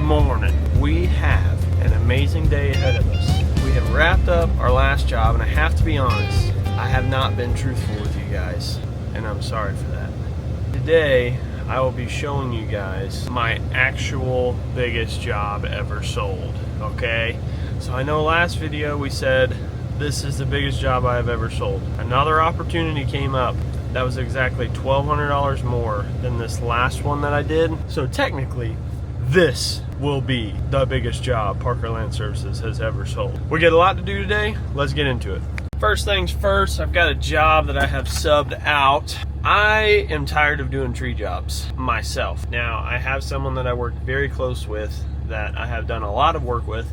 morning. We have an amazing day ahead of us. We have wrapped up our last job, and I have to be honest, I have not been truthful with you guys, and I'm sorry for that. Today, I will be showing you guys my actual biggest job ever sold, okay? So I know last video we said this is the biggest job I have ever sold. Another opportunity came up that was exactly $1,200 more than this last one that I did. So technically, this will be the biggest job Parker Land Services has ever sold. We got a lot to do today. Let's get into it. First things first, I've got a job that I have subbed out. I am tired of doing tree jobs myself. Now, I have someone that I work very close with that I have done a lot of work with.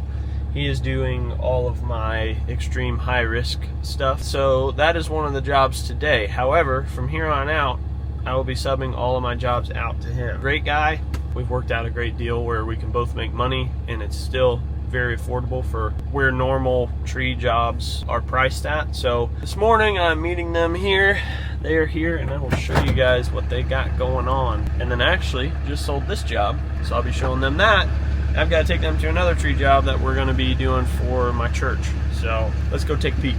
He is doing all of my extreme high risk stuff. So that is one of the jobs today. However, from here on out, I will be subbing all of my jobs out to him. Great guy. We've worked out a great deal where we can both make money, and it's still very affordable for where normal tree jobs are priced at. So this morning I'm meeting them here. They are here, and I will show you guys what they got going on. And then actually just sold this job, so I'll be showing them that. I've got to take them to another tree job that we're going to be doing for my church. So let's go take a peek.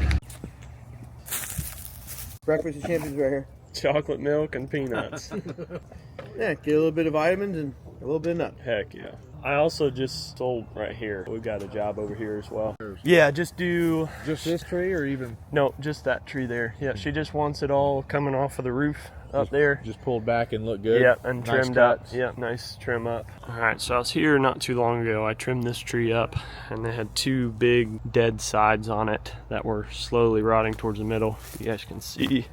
Breakfast of champions right here. Chocolate milk and peanuts. Yeah, get a little bit of vitamins and a little bit of nuts. Heck yeah. I also just sold right here. We've got a job over here as well. Yeah, just do... Just this tree or even? No, just that tree there. Yeah, she just wants it all coming off of the roof up there. Just pulled back and look good. Yeah, and nice trimmed up. cuts. Yeah, nice trim up. All right, so I was here not too long ago. I trimmed this tree up, and they had two big dead sides on it that were slowly rotting towards the middle. You guys can see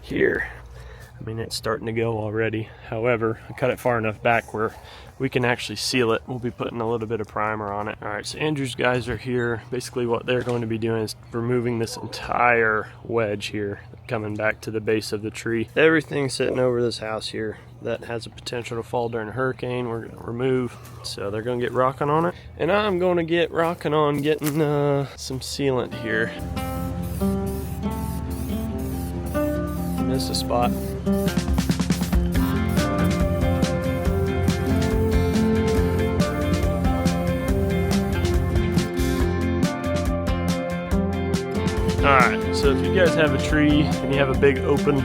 here. I mean, it's starting to go already. However, I cut it far enough back where we can actually seal it. We'll be putting a little bit of primer on it. All right, so Andrew's guys are here. Basically what they're going to be doing is removing this entire wedge here, coming back to the base of the tree. Everything sitting over this house here that has a potential to fall during a hurricane, we're gonna remove. So they're gonna get rocking on it. And I'm gonna get rocking on getting some sealant here. Missed a spot. Alright, so if you guys have a tree and you have a big open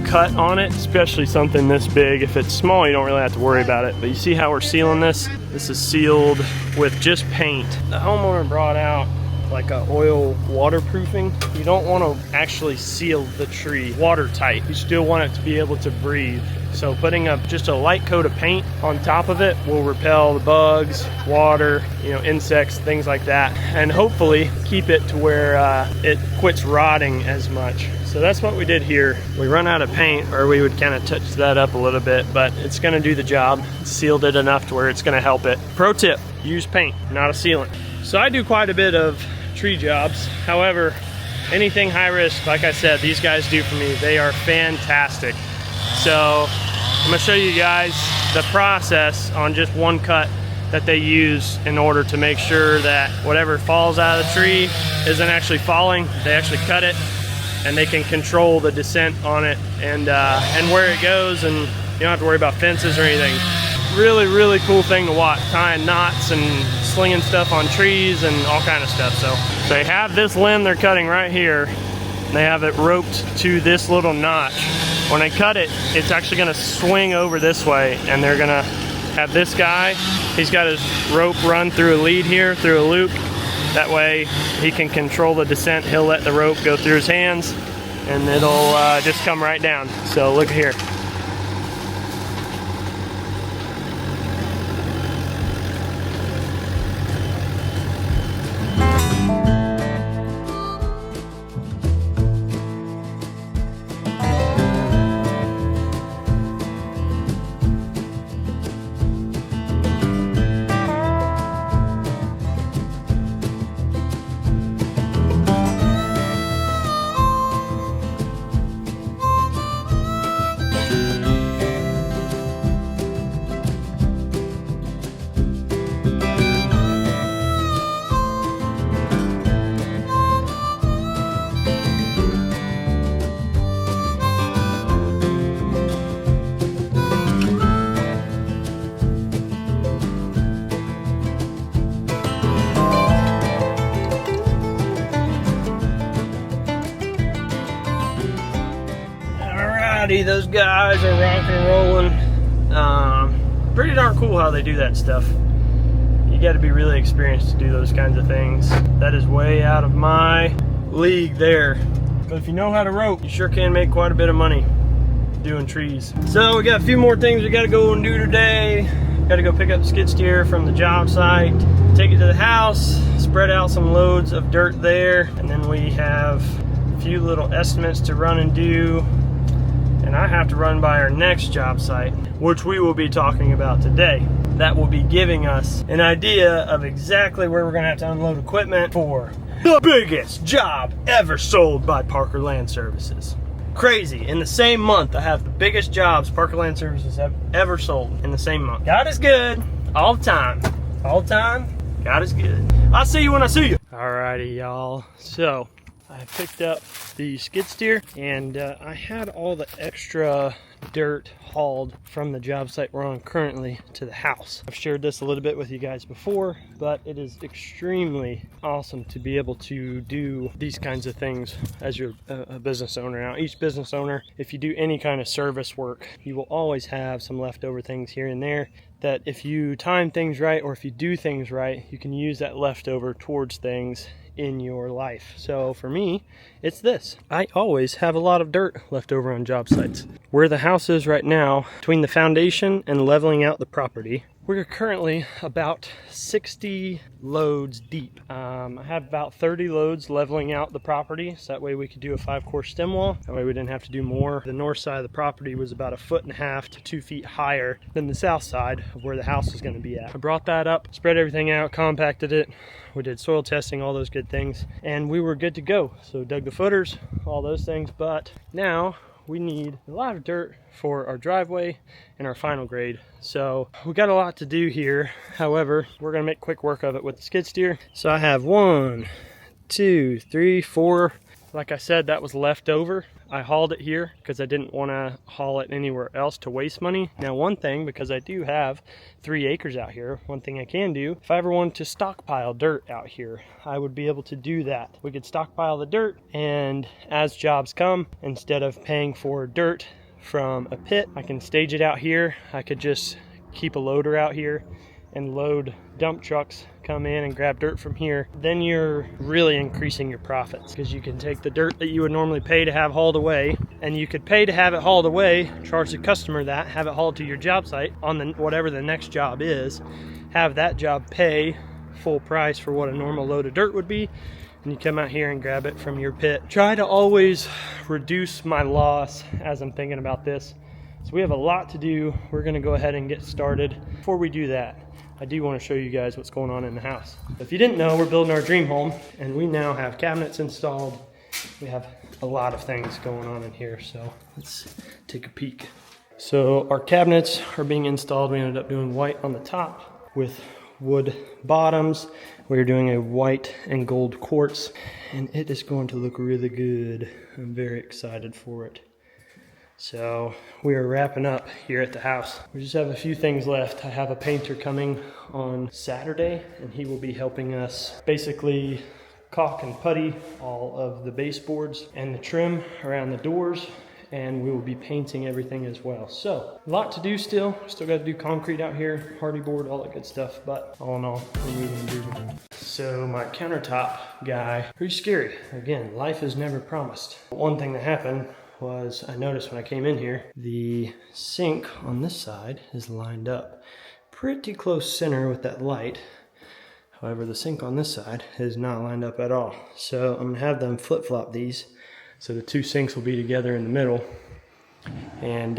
cut on it, especially something this big, if it's small you don't really have to worry about it, but you see how we're sealing this? This is sealed with just paint. The homeowner brought out like a oil waterproofing. You don't want to actually seal the tree watertight. You still want it to be able to breathe. So putting up just a light coat of paint on top of it will repel the bugs, water, insects, things like that, and hopefully keep it to where it quits rotting as much. So that's what we did here. We run out of paint, or we would kind of touch that up a little bit, but it's going to do the job. Sealed it enough to where it's going to help it. Pro tip, use paint, not a sealant. So I do quite a bit of tree jobs. However, anything high risk, like I said, these guys do for me. They are fantastic. So I'm gonna show you guys the process on just one cut that they use in order to make sure that whatever falls out of the tree isn't actually falling. They actually cut it, and they can control the descent on it and where it goes, and you don't have to worry about fences or anything. Really, really cool thing to watch, tying knots and slinging stuff on trees and all kind of stuff. So they have this limb they're cutting right here. They have it roped to this little notch. When they cut it, it's actually gonna swing over this way, and they're gonna have this guy, he's got his rope run through a lead here, through a loop. That way he can control the descent. He'll let the rope go through his hands, and it'll just come right down. So look here. Alrighty, those guys are rocking and rolling. Pretty darn cool how they do that stuff. You got to be really experienced to do those kinds of things. That is way out of my league there. But if you know how to rope, you sure can make quite a bit of money doing trees. So we got a few more things we got to go and do today. Got to go pick up the skid steer from the job site, take it to the house, spread out some loads of dirt there, and then we have a few little estimates to run and do. And I have to run by our next job site, which we will be talking about today. That will be giving us an idea of exactly where we're gonna have to unload equipment for the biggest job ever sold by Parker Land Services. Crazy, in the same month I have the biggest jobs Parker Land Services have ever sold in the same month. God is good, all the time. All the time, God is good. I'll see you when I see you. Alrighty y'all, so I picked up the skid steer and I had all the extra dirt hauled from the job site we're on currently to the house. I've shared this a little bit with you guys before, but it is extremely awesome to be able to do these kinds of things as you're a business owner. Now, each business owner, if you do any kind of service work, you will always have some leftover things here and there that if you time things right or if you do things right, you can use that leftover towards things in your life. So for me, it's this. I always have a lot of dirt left over on job sites. Where the house is right now, between the foundation and leveling out the property, we're currently about 60 loads deep. I have about 30 loads leveling out the property, so that way we could do a 5-course stem wall. That way we didn't have to do more. The north side of the property was about 1.5 feet to 2 feet higher than the south side of where the house is going to be at. I brought that up, spread everything out, compacted it. We did soil testing, all those good things, and we were good to go. So dug the footers, all those things, but now we need a lot of dirt for our driveway and our final grade. So we got a lot to do here. However, we're gonna make quick work of it with the skid steer. So I have 1, 2, 3, 4. Like I said, that was left over. I hauled it here because I didn't want to haul it anywhere else to waste money. Now, one thing, because I do have 3 acres out here, one thing I can do, if I ever wanted to stockpile dirt out here, I would be able to do that. We could stockpile the dirt, and as jobs come, instead of paying for dirt from a pit, I can stage it out here. I could just keep a loader out here and load dump trucks, come in and grab dirt from here. Then you're really increasing your profits because you can take the dirt that you would normally pay to have hauled away, and you could pay to have it hauled away, charge the customer that, have it hauled to your job site on the whatever the next job is, have that job pay full price for what a normal load of dirt would be, and you come out here and grab it from your pit. Try to always reduce my loss as I'm thinking about this. So we have a lot to do. We're gonna go ahead and get started. Before we do that, I do want to show you guys what's going on in the house. If you didn't know, we're building our dream home, and we now have cabinets installed. We have a lot of things going on in here, so let's take a peek. So our cabinets are being installed. We ended up doing white on the top with wood bottoms. We're doing a white and gold quartz, and it is going to look really good. I'm very excited for it. So we are wrapping up here at the house. We just have a few things left. I have a painter coming on Saturday, and he will be helping us basically caulk and putty all of the baseboards and the trim around the doors, and we will be painting everything as well. So a lot to do still. Still got to do concrete out here, hardy board, all that good stuff, but all in all, we're moving and grooving. So my countertop guy, pretty scary. Again, life is never promised. One thing that happened was I noticed when I came in here, the sink on this side is lined up pretty close center with that light. However, the sink on this side is not lined up at all. So I'm gonna have them flip-flop these so the 2 sinks will be together in the middle. And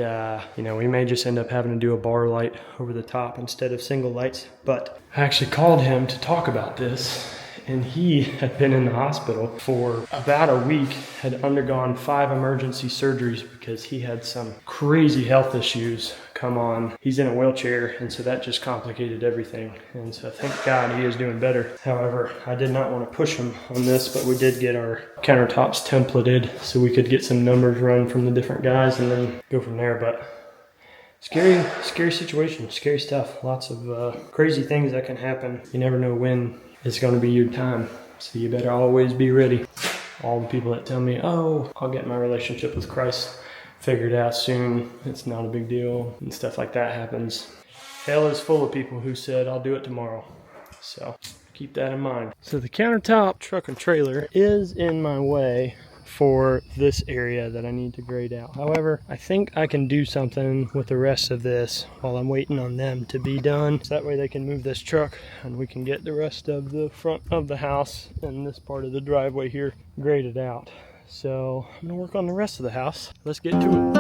you know, we may just end up having to do a bar light over the top instead of single lights. But I actually called him to talk about this, and he had been in the hospital for about a week, had undergone 5 emergency surgeries because he had some crazy health issues come on. He's in a wheelchair, and so that just complicated everything. And so thank God he is doing better. However, I did not want to push him on this, but we did get our countertops templated so we could get some numbers run from the different guys and then go from there. But scary situation, scary stuff. Lots of crazy things that can happen. You never know when it's going to be your time, so you better always be ready. All the people that tell me, oh, I'll get my relationship with Christ figure it out soon. It's not a big deal and stuff like that happens. Hell is full of people who said, I'll do it tomorrow. So keep that in mind. So the countertop truck and trailer is in my way for this area that I need to grade out. However, I think I can do something with the rest of this while I'm waiting on them to be done. So that way they can move this truck and we can get the rest of the front of the house and this part of the driveway here graded out. So I'm gonna work on the rest of the house. Let's get to it.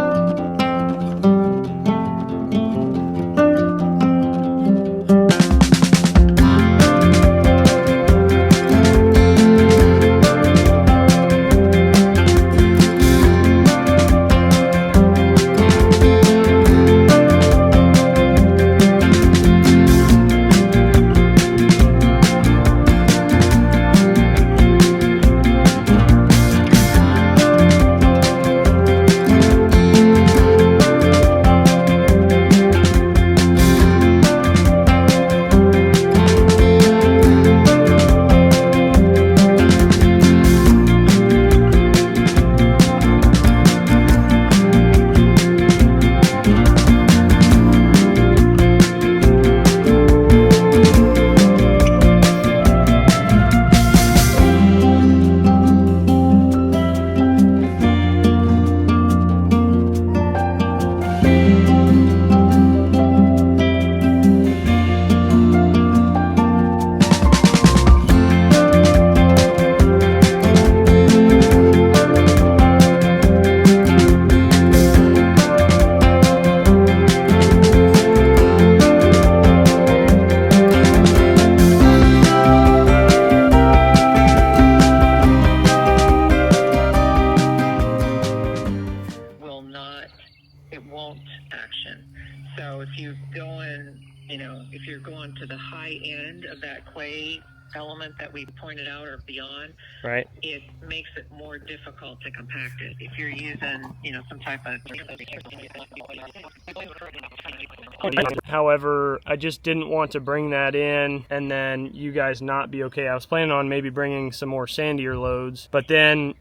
So if you're going, if you're going to the high end of that clay element that we pointed out or beyond, right, it makes it more difficult to compact it. If you're using, some type of... However, I just didn't want to bring that in and then you guys not be okay. I was planning on maybe bringing some more sandier loads, but then,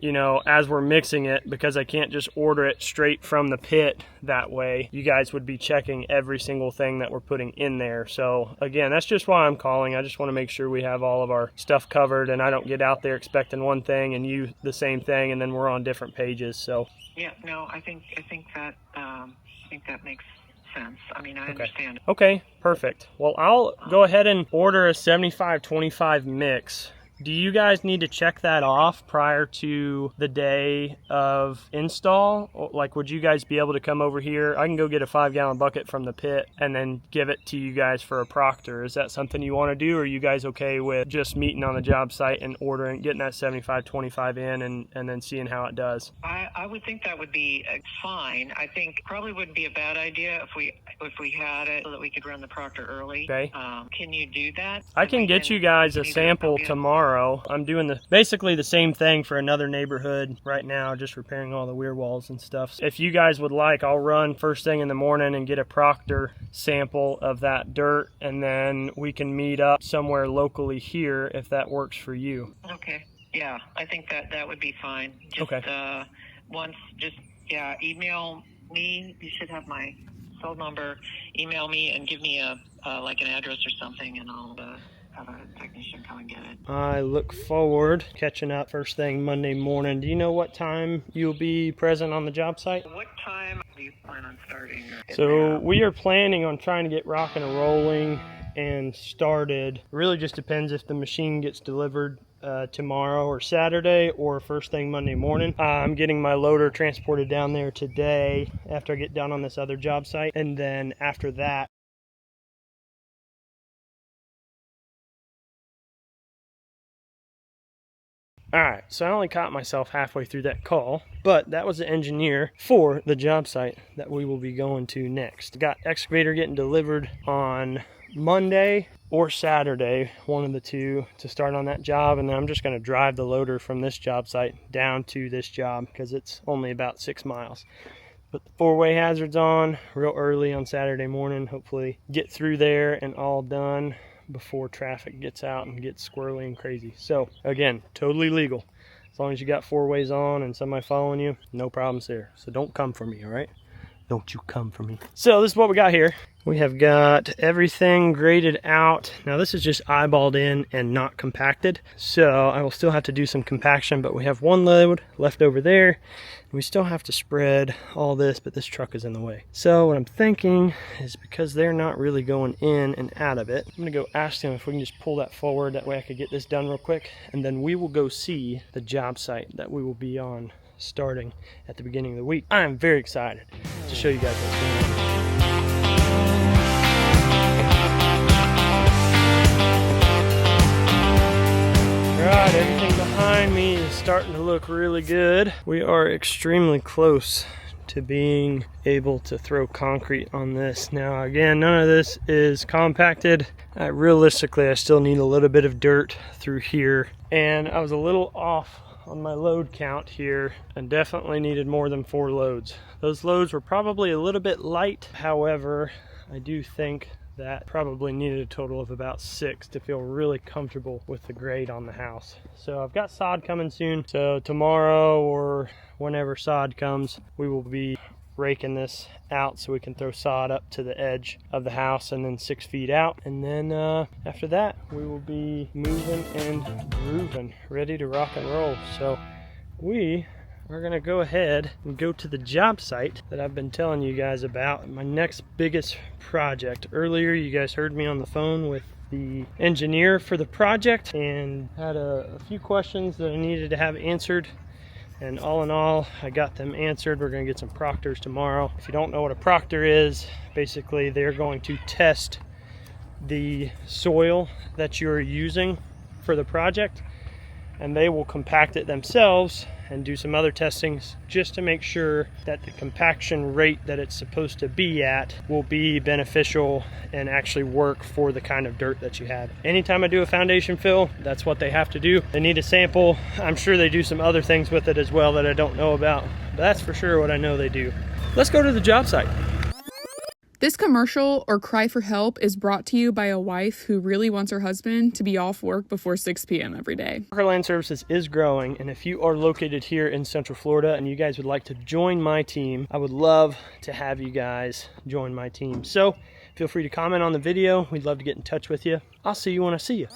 as we're mixing it, because I can't just order it straight from the pit that way, you guys would be checking every single thing that we're putting in there. So again, that's just why I'm calling. I just want to make sure we have all of our stuff covered and I don't get out there expecting one thing and you the same thing and then we're on different pages. So yeah, no, I think that makes sense. I mean, I understand. Okay, perfect. Well, I'll go ahead and order a 75-25 mix. Do you guys need to check that off prior to the day of install? Like, would you guys be able to come over here? I can go get a 5-gallon bucket from the pit and then give it to you guys for a proctor. Is that something you want to do, or are you guys okay with just meeting on the job site and ordering, getting that 75-25 in and then seeing how it does? I would think that would be fine. I think probably wouldn't be a bad idea if we had it so that we could run the proctor early. Okay. Can you do that? I can get you guys a sample tomorrow. I'm doing basically the same thing for another neighborhood right now, just repairing all the weir walls and stuff. If you guys would like, I'll run first thing in the morning and get a proctor sample of that dirt, and then we can meet up somewhere locally here if that works for you. Okay. Yeah, I think that would be fine. Okay. Email me. You should have my cell number. Email me and give me an address or something, and I'll have a technician come and get it. I look forward to catching up first thing Monday morning. Do you know what time you'll be present on the job site? What time do you plan on starting? So we are planning on trying to get rocking and rolling and started. It really just depends if the machine gets delivered tomorrow or Saturday or first thing Monday morning. I'm getting my loader transported down there today after I get down on this other job site, and then after that, alright, so I only caught myself halfway through that call, but that was the engineer for the job site that we will be going to next. Got excavator getting delivered on Monday or Saturday, one of the two, to start on that job, and then I'm just going to drive the loader from this job site down to this job because it's only about 6 miles. Put the 4-way hazards on real early on Saturday morning, hopefully get through there and all done before traffic gets out and gets squirrely and crazy. So again, totally legal. As long as you got 4-ways on and somebody following you, no problems there. So don't come for me, all right? Don't you come for me. So this is what we got here. We have got everything graded out. Now this is just eyeballed in and not compacted. So I will still have to do some compaction, but we have 1 load left over there. We still have to spread all this, but this truck is in the way. So what I'm thinking is, because they're not really going in and out of it, I'm gonna go ask them if we can just pull that forward. That way I could get this done real quick. And then we will go see the job site that we will be on starting at the beginning of the week. I'm very excited to show you guys what's going on. Alright, everything behind me is starting to look really good. We are extremely close to being able to throw concrete on this. Now again, none of this is compacted. Realistically, I still need a little bit of dirt through here, and I was a little off on my load count here and definitely needed more than 4 loads. Those loads were probably a little bit light. However, I do think that probably needed a total of about 6 to feel really comfortable with the grade on the house. So I've got sod coming soon. So tomorrow or whenever sod comes, we will be raking this out so we can throw sod up to the edge of the house and then 6 feet out. And then after that, we will be moving and grooving, ready to rock and roll. So we are gonna go ahead and go to the job site that I've been telling you guys about, my next biggest project. Earlier, you guys heard me on the phone with the engineer for the project and had a few questions that I needed to have answered. And all in all, I got them answered. We're gonna get some proctors tomorrow. If you don't know what a proctor is, basically they're going to test the soil that you're using for the project, and they will compact it themselves and do some other testings just to make sure that the compaction rate that it's supposed to be at will be beneficial and actually work for the kind of dirt that you have. Anytime I do a foundation fill, that's what they have to do. They need a sample. I'm sure they do some other things with it as well that I don't know about, but that's for sure what I know they do. Let's go to the job site. This commercial or cry for help is brought to you by a wife who really wants her husband to be off work before 6 p.m. every day. Walker Land Services is growing, and if you are located here in Central Florida and you guys would like to join my team, I would love to have you guys join my team. So feel free to comment on the video. We'd love to get in touch with you. I'll see you when I see you.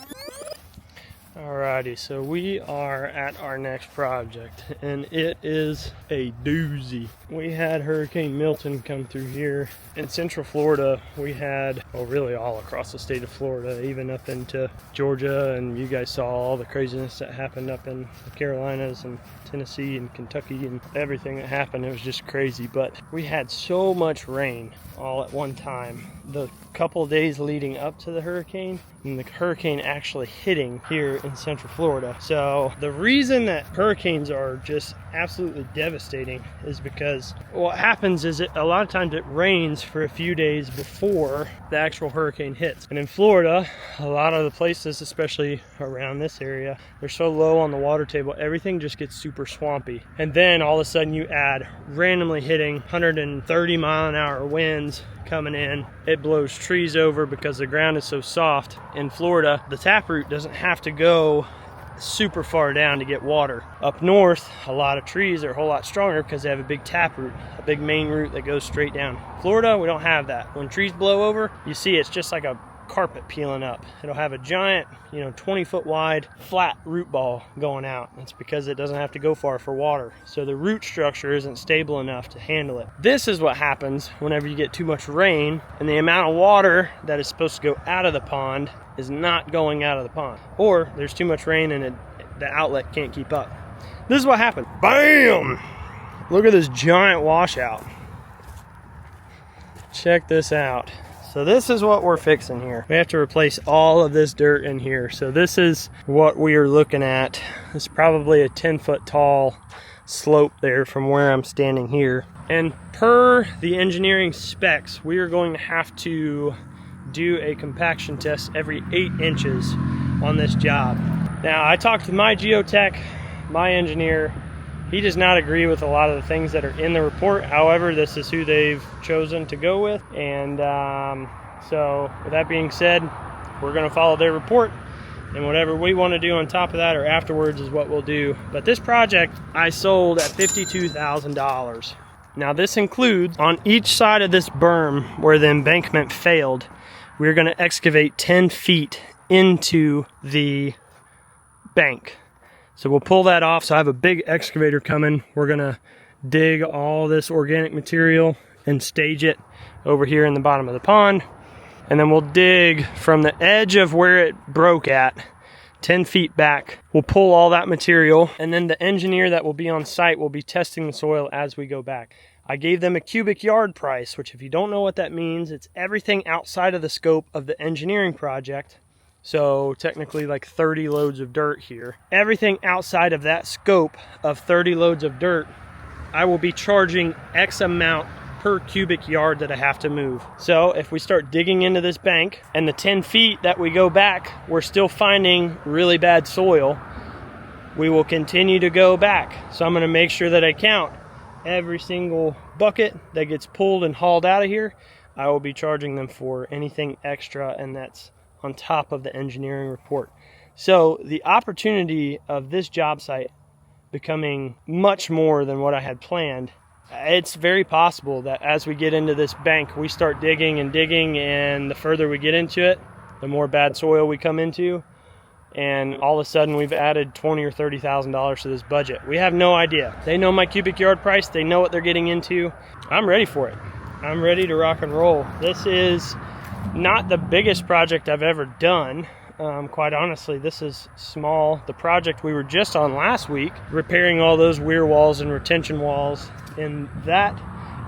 Alrighty, so we are at our next project, and it is a doozy. We had Hurricane Milton come through here. In Central Florida, we had, well, really all across the state of Florida, even up into Georgia, and you guys saw all the craziness that happened up in the Carolinas and Tennessee and Kentucky and everything that happened. It was just crazy, but we had so much rain all at one time. The couple days leading up to the hurricane, and the hurricane actually hitting here in Central Florida. So the reason that hurricanes are just absolutely devastating is because what happens is a lot of times it rains for a few days before the actual hurricane hits. And in Florida, a lot of the places, especially around this area, they're so low on the water table, everything just gets super swampy. And then all of a sudden you add randomly hitting 130 mile an hour winds coming in. It blows trees over because the ground is so soft. In Florida, the taproot doesn't have to go super far down to get water. Up north, a lot of trees are a whole lot stronger because they have a big taproot, a big main root that goes straight down. Florida, we don't have that. When trees blow over, you see it's just like a carpet peeling up. It'll have a giant, 20-foot wide flat root ball going out. That's because it doesn't have to go far for water. So the root structure isn't stable enough to handle it. This is what happens whenever you get too much rain and the amount of water that is supposed to go out of the pond is not going out of the pond. Or there's too much rain and the outlet can't keep up. This is what happened. BAM! Look at this giant washout. Check this out. So this is what we're fixing here. We have to replace all of this dirt in here. So this is what we are looking at. It's probably a 10-foot tall slope there from where I'm standing here. And per the engineering specs, we are going to have to do a compaction test every 8 inches on this job. Now, I talked to my geotech, my engineer. He does not agree with a lot of the things that are in the report. However, this is who they've chosen to go with. And so with that being said, we're going to follow their report And whatever we want to do on top of that or afterwards is what we'll do. But this project I sold at $52,000. Now this includes, on each side of this berm where the embankment failed, we're going to excavate 10 feet into the bank. So we'll pull that off. So I have a big excavator coming. We're going to dig all this organic material and stage it over here in the bottom of the pond. And then we'll dig from the edge of where it broke at 10 feet back. We'll pull all that material, and then the engineer that will be on site will be testing the soil as we go back. I gave them a cubic yard price, which if you don't know what that means, it's everything outside of the scope of the engineering project. So technically like 30 loads of dirt here. Everything outside of that scope of 30 loads of dirt, I will be charging X amount per cubic yard that I have to move. So if we start digging into this bank and the 10 feet that we go back, we're still finding really bad soil, we will continue to go back. So I'm gonna make sure that I count every single bucket that gets pulled and hauled out of here. I will be charging them for anything extra, and that's on top of the engineering report. So the opportunity of this job site becoming much more than what I had planned, it's very possible that as we get into this bank, we start digging and digging, and the further we get into it, the more bad soil we come into, and all of a sudden we've added $20,000 or $30,000 to this budget. We have no idea. They know my cubic yard price. They know what they're getting into. I'm ready for it. I'm ready to rock and roll. This is not the biggest project I've ever done. Quite honestly, this is small. The project we were just on last week, repairing all those weir walls and retention walls in that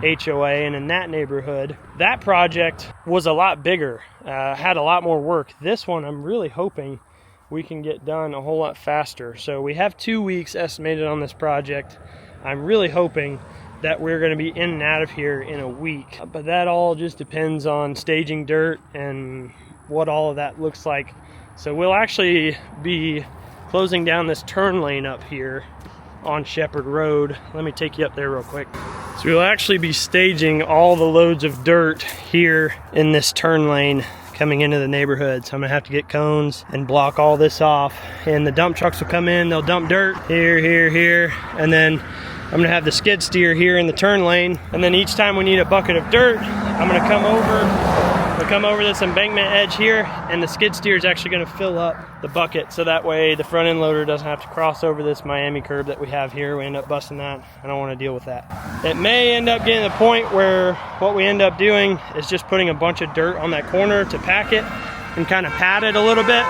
HOA and in that neighborhood, that project was a lot bigger, had a lot more work. This one I'm really hoping we can get done a whole lot faster. So we have 2 weeks estimated on this project. I'm really hoping that we're going to be in and out of here in a week, but that all just depends on staging dirt and what all of that looks like. So we'll actually be closing down this turn lane up here on Shepherd Road. Let me take you up there real quick. So we'll actually be staging all the loads of dirt here in this turn lane coming into the neighborhood. So I'm gonna have to get cones and block all this off, and the dump trucks will come in, they'll dump dirt here, here, here, and then I'm gonna have the skid steer here in the turn lane, and then each time we need a bucket of dirt, I'm gonna come over this embankment edge here, and the skid steer is actually gonna fill up the bucket, so that way the front end loader doesn't have to cross over this Miami curb that we have here. We end up busting that. I don't wanna deal with that. It may end up getting to the point where what we end up doing is just putting a bunch of dirt on that corner to pack it and kind of pad it a little bit.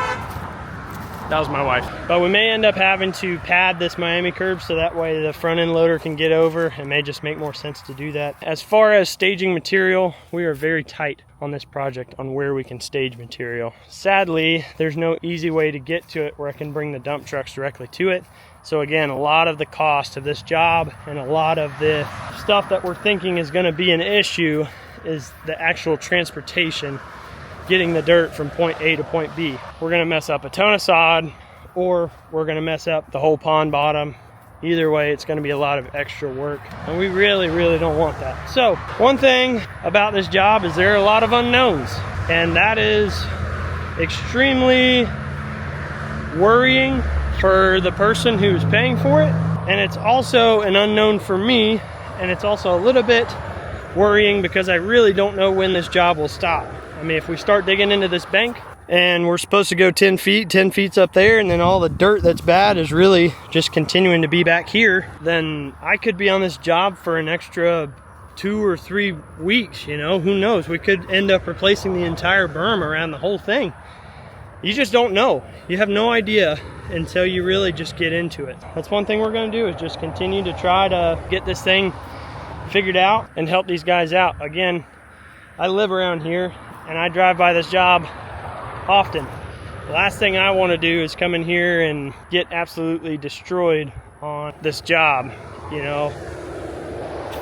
That was my wife. But we may end up having to pad this Miami curb so that way the front end loader can get over. It may just make more sense to do that. As far as staging material, we are very tight on this project on where we can stage material. Sadly, there's no easy way to get to it where I can bring the dump trucks directly to it. So again, a lot of the cost of this job and a lot of the stuff that we're thinking is going to be an issue is the actual transportation, getting the dirt from point A to point B. We're gonna mess up a ton of sod, or we're gonna mess up the whole pond bottom. Either way, it's gonna be a lot of extra work, and we really, really don't want that. So, one thing about this job is there are a lot of unknowns, and that is extremely worrying for the person who's paying for it, and it's also an unknown for me, and it's also a little bit worrying because I really don't know when this job will stop. I mean, if we start digging into this bank and we're supposed to go 10 feet's up there, and then all the dirt that's bad is really just continuing to be back here, then I could be on this job for an extra 2 or 3 weeks, you know, who knows? We could end up replacing the entire berm around the whole thing. You just don't know. You have no idea until you really just get into it. That's one thing we're gonna do, is just continue to try to get this thing figured out and help these guys out. Again, I live around here and I drive by this job often. The last thing I want to do is come in here and get absolutely destroyed on this job, you know,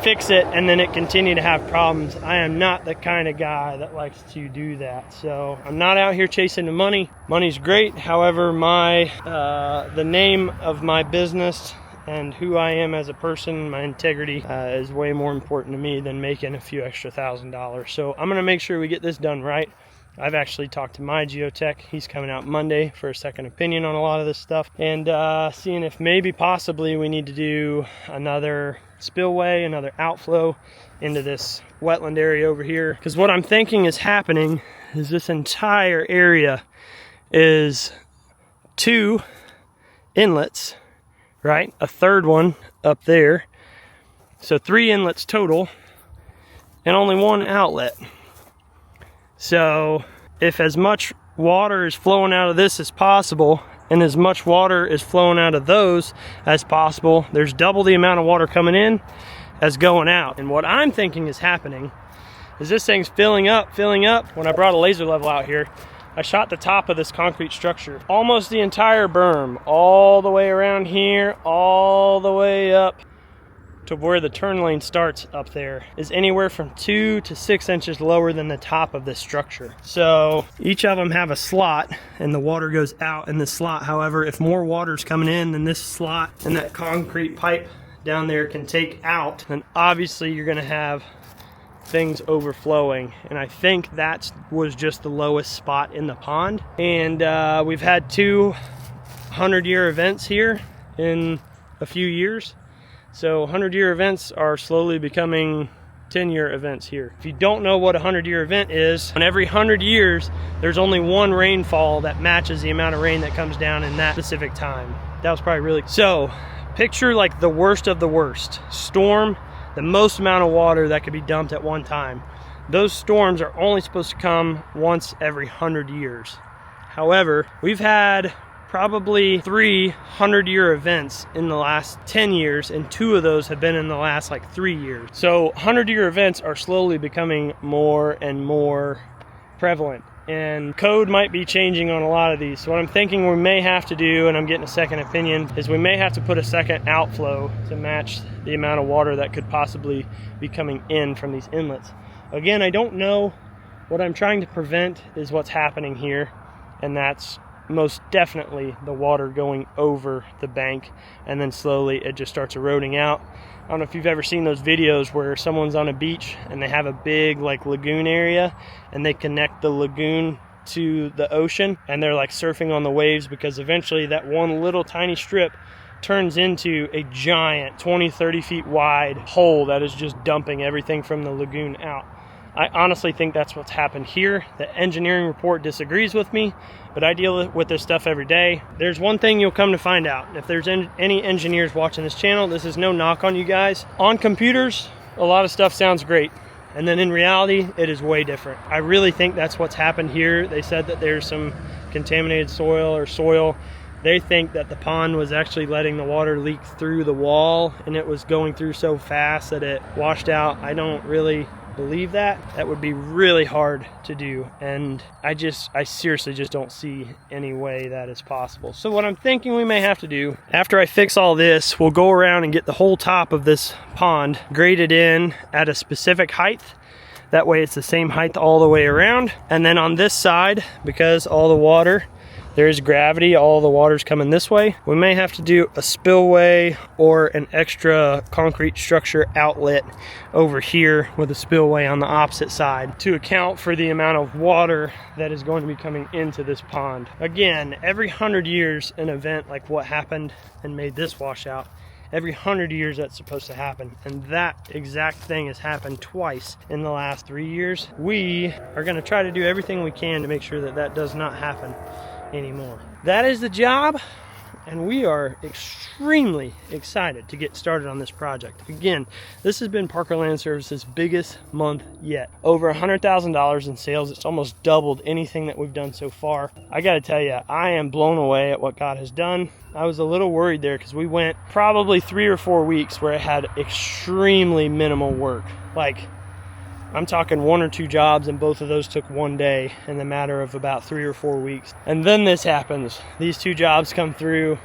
fix it and then it continue to have problems. I am not the kind of guy that likes to do that. So I'm not out here chasing the money. Money's great. However, the name of my business and who I am as a person, my integrity, is way more important to me than making a few extra $1,000. So I'm gonna make sure we get this done right. I've actually talked to my geotech. He's coming out Monday for a second opinion on a lot of this stuff, and seeing if maybe possibly we need to do another spillway, another outflow into this wetland area over here. Because what I'm thinking is happening is this entire area is 2 inlets, right? A third one up there. So 3 inlets total and only 1 outlet. So if as much water is flowing out of this as possible and as much water is flowing out of those as possible, there's double the amount of water coming in as going out. And what I'm thinking is happening is this thing's filling up. When I brought a laser level out here, I shot the top of this concrete structure, almost the entire berm, all the way around here, all the way up to where the turn lane starts up there, is anywhere from 2 to 6 inches lower than the top of this structure. So each of them have a slot and the water goes out in this slot. However, if more water's coming in than this slot and that concrete pipe down there can take out, then obviously you're gonna have things overflowing. And I think that was just the lowest spot in the pond. And we've had 2 100-year events here in a few years. So 100-year events are slowly becoming 10-year events here. If you don't know what a 100-year event is, on every 100 years, there's only 1 rainfall that matches the amount of rain that comes down in that specific time. That was probably really... So, picture like the worst of the worst. Storm, the most amount of water that could be dumped at one time. Those storms are only supposed to come once every 100 years. However, we've had probably 3 100-year events in the last 10 years, and 2 of those have been in the last like 3 years. So 100-year events are slowly becoming more and more prevalent, and code might be changing on a lot of these. So what I'm thinking we may have to do, and I'm getting a second opinion, is we may have to put a second outflow to match the amount of water that could possibly be coming in from these inlets. Again, I don't know. What I'm trying to prevent is what's happening here, and that's most definitely the water going over the bank, and then slowly it just starts eroding out. I don't know if you've ever seen those videos where someone's on a beach and they have a big like lagoon area and they connect the lagoon to the ocean and they're like surfing on the waves, because eventually that one little tiny strip turns into a giant 20-30 feet wide hole that is just dumping everything from the lagoon out. I honestly think that's what's happened here. The engineering report disagrees with me, but I deal with this stuff every day. There's one thing you'll come to find out. If there's any engineers watching this channel, this is no knock on you guys. On computers, a lot of stuff sounds great, and then in reality, it is way different. I really think that's what's happened here. They said that there's some contaminated soil or soil. They think that the pond was actually letting the water leak through the wall, and it was going through so fast that it washed out. I don't really believe that. That would be really hard to do, and I seriously just don't see any way that is possible. So what I'm thinking we may have to do, after I fix all this, we'll go around and get the whole top of this pond graded in at a specific height. That way it's the same height all the way around. And then on this side, because all the water, there's gravity, all the water's coming this way, we may have to do a spillway or an extra concrete structure outlet over here with a spillway on the opposite side to account for the amount of water that is going to be coming into this pond. Again, every 100 years an event like what happened and made this washout, every 100 years that's supposed to happen, and that exact thing has happened twice in the last 3 years. We are going to try to do everything we can to make sure that that does not happen anymore. That is the job, and we are extremely excited to get started on this project. Again, this has been Parker Land Services' biggest month yet. Over $100,000 in sales. It's almost doubled anything that we've done so far. I gotta tell you, I am blown away at what God has done. I was a little worried there because we went probably 3 or 4 weeks where it had extremely minimal work. Like, I'm talking 1 or 2 jobs, and both of those took 1 day in the matter of about 3 or 4 weeks. And then this happens. These 2 jobs come through,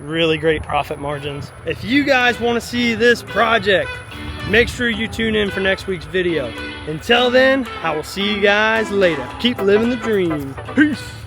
really great profit margins. If you guys want to see this project, make sure you tune in for next week's video. Until then, I will see you guys later. Keep living the dream. Peace.